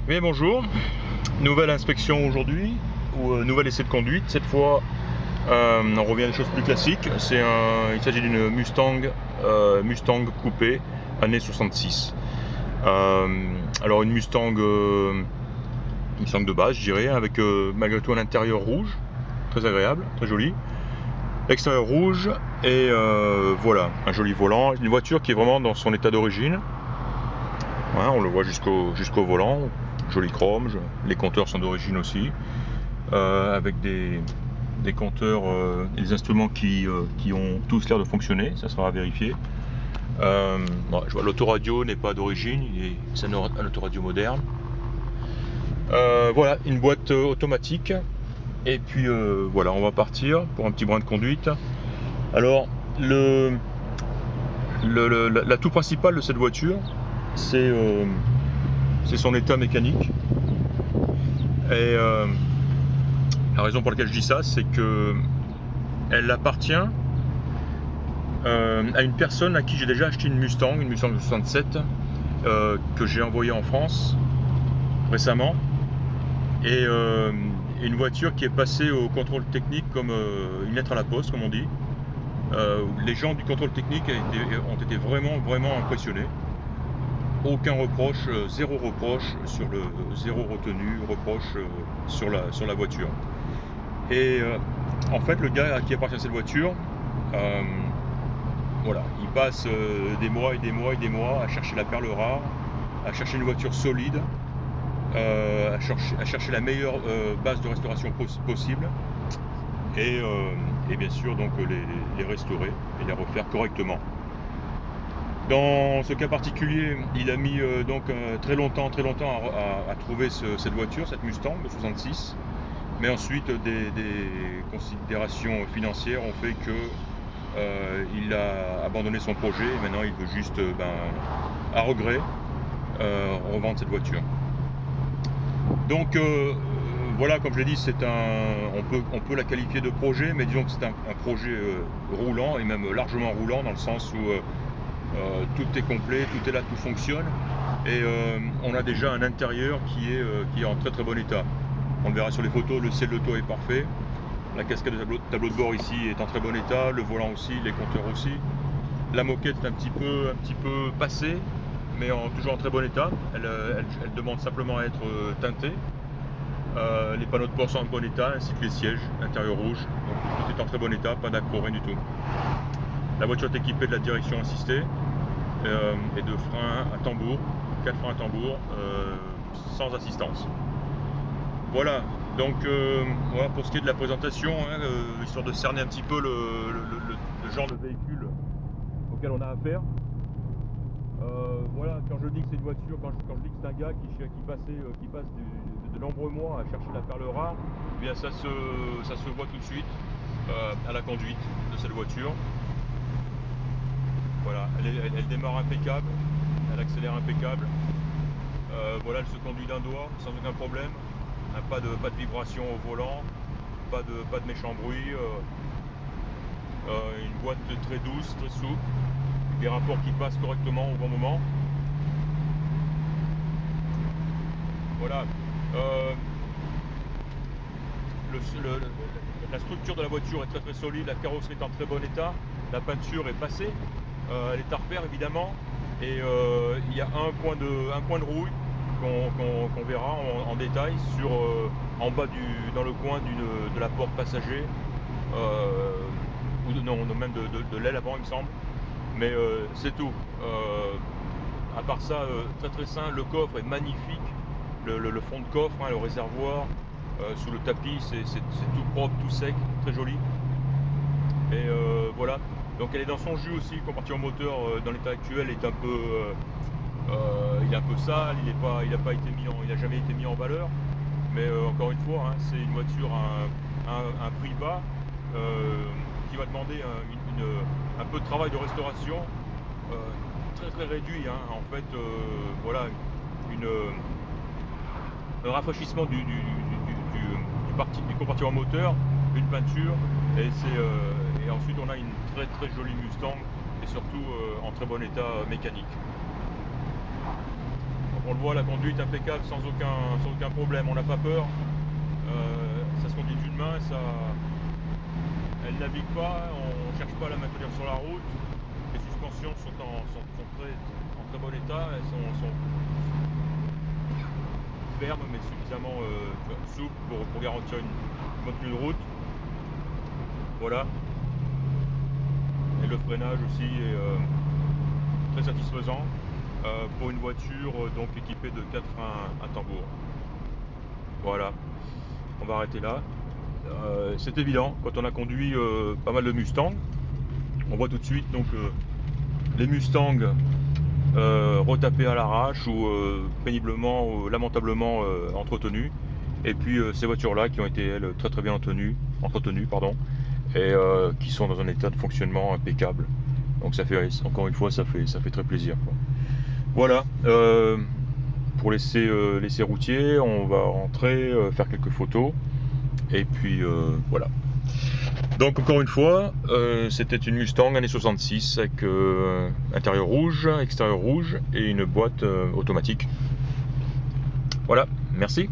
Oui, bonjour. Nouvelle inspection aujourd'hui, ou nouvel essai de conduite. Cette fois, on revient à des choses plus classiques. Il s'agit d'une Mustang coupée, année 66. Alors une Mustang de base, je dirais, avec malgré tout un intérieur rouge, très agréable, très joli. Extérieur rouge et voilà, un joli volant. Une voiture qui est vraiment dans son état d'origine. Ouais, on le voit jusqu'au volant, joli chrome, les compteurs sont d'origine aussi, avec des compteurs et des instruments qui ont tous l'air de fonctionner, ça sera à vérifier. Bon, je vois l'autoradio n'est pas d'origine, c'est un autoradio moderne. Voilà, une boîte automatique, et puis voilà, on va partir pour un petit brin de conduite. Alors, l'atout principal de cette voiture, c'est son état mécanique. Et la raison pour laquelle je dis ça, c'est que elle appartient à une personne à qui j'ai déjà acheté une Mustang de 67, que j'ai envoyée en France récemment. Et une voiture qui est passée au contrôle technique comme une lettre à la poste, comme on dit. Les gens du contrôle technique ont été vraiment impressionnés. Aucun reproche, zéro reproche sur zéro reproche sur la voiture. Et en fait, le gars à qui appartient cette voiture, voilà, il passe des mois et des mois et des mois à chercher la perle rare, à chercher une voiture solide, à chercher la meilleure base de restauration possible, et bien sûr donc les restaurer et les refaire correctement. Dans ce cas particulier, il a mis donc très longtemps à trouver cette voiture, cette Mustang de 66. Mais ensuite, des considérations financières ont fait que il a abandonné son projet et maintenant il veut juste, à regret, revendre cette voiture. Donc voilà, comme je l'ai dit, on peut la qualifier de projet, mais disons que c'est un projet roulant et même largement roulant, dans le sens où tout est complet, tout est là, tout fonctionne, et on a déjà un intérieur qui est en très bon état. On le verra sur les photos, le ciel de toit est parfait, la cascade de tableau de bord ici est en très bon état, le volant aussi, les compteurs aussi. La moquette est un petit peu passée, mais toujours en très bon état. Elle demande simplement à être teintée. Les panneaux de port sont en bon état, ainsi que les sièges, intérieur rouge. Donc tout est en très bon état, pas d'accro, rien du tout. La voiture est équipée de la direction assistée et de freins à tambour, 4 freins à tambour, sans assistance. Voilà, donc voilà pour ce qui est de la présentation, hein, histoire de cerner un petit peu le genre de véhicule auquel on a affaire. Voilà, quand je dis que c'est une voiture, quand je dis que c'est un gars qui passe de nombreux mois à chercher la perle rare, eh bien ça se voit tout de suite à la conduite de cette voiture. Voilà, elle démarre impeccable, elle accélère impeccable. Voilà, elle se conduit d'un doigt sans aucun problème. Pas de vibration au volant, pas de méchant bruit. Une boîte très douce, très souple, des rapports qui passent correctement au bon moment. Voilà. La structure de la voiture est très solide, la carrosserie est en très bon état, la peinture est passée, elle est à refaire évidemment, et il y a un point de rouille qu'on verra en détail en bas dans le coin de la porte passager, ou même de l'aile avant, il me semble. Mais c'est tout. À part ça, très sain. Le coffre est magnifique. Le fond de coffre, hein, le réservoir, sous le tapis, c'est tout propre, tout sec, très joli. Et voilà. Donc elle est dans son jus aussi. Le compartiment moteur, dans l'état actuel, est il est un peu sale. Il n'a jamais été mis en valeur. Mais encore une fois, hein, c'est une voiture à un prix bas, qui va demander un peu de travail de restauration très réduit, hein. En fait, voilà, un rafraîchissement du compartiment moteur, une peinture, et ensuite on a une très jolie Mustang, et surtout en très bon état mécanique. On le voit, la conduite impeccable sans aucun problème, on n'a pas peur. Ça se conduit d'une main, elle ne navigue pas, on ne cherche pas à la maintenir sur la route. Les suspensions sont en très bon état, elles sont fermes mais suffisamment souples pour garantir une bonne tenue de route. Voilà. Et le freinage aussi est très satisfaisant pour une voiture donc équipée de 4 freins à tambour. Voilà, on va arrêter là. C'est évident, quand on a conduit pas mal de Mustang, on voit tout de suite donc les Mustangs retapés à l'arrache ou péniblement ou lamentablement entretenus, et puis ces voitures-là qui ont été elles très bien entretenues et qui sont dans un état de fonctionnement impeccable. Donc ça fait, encore une fois, ça fait très plaisir, quoi. Voilà, pour l'essai routier, on va rentrer, faire quelques photos, et puis voilà. Donc encore une fois, c'était une Mustang années 66 avec intérieur rouge, extérieur rouge et une boîte automatique. Voilà, merci.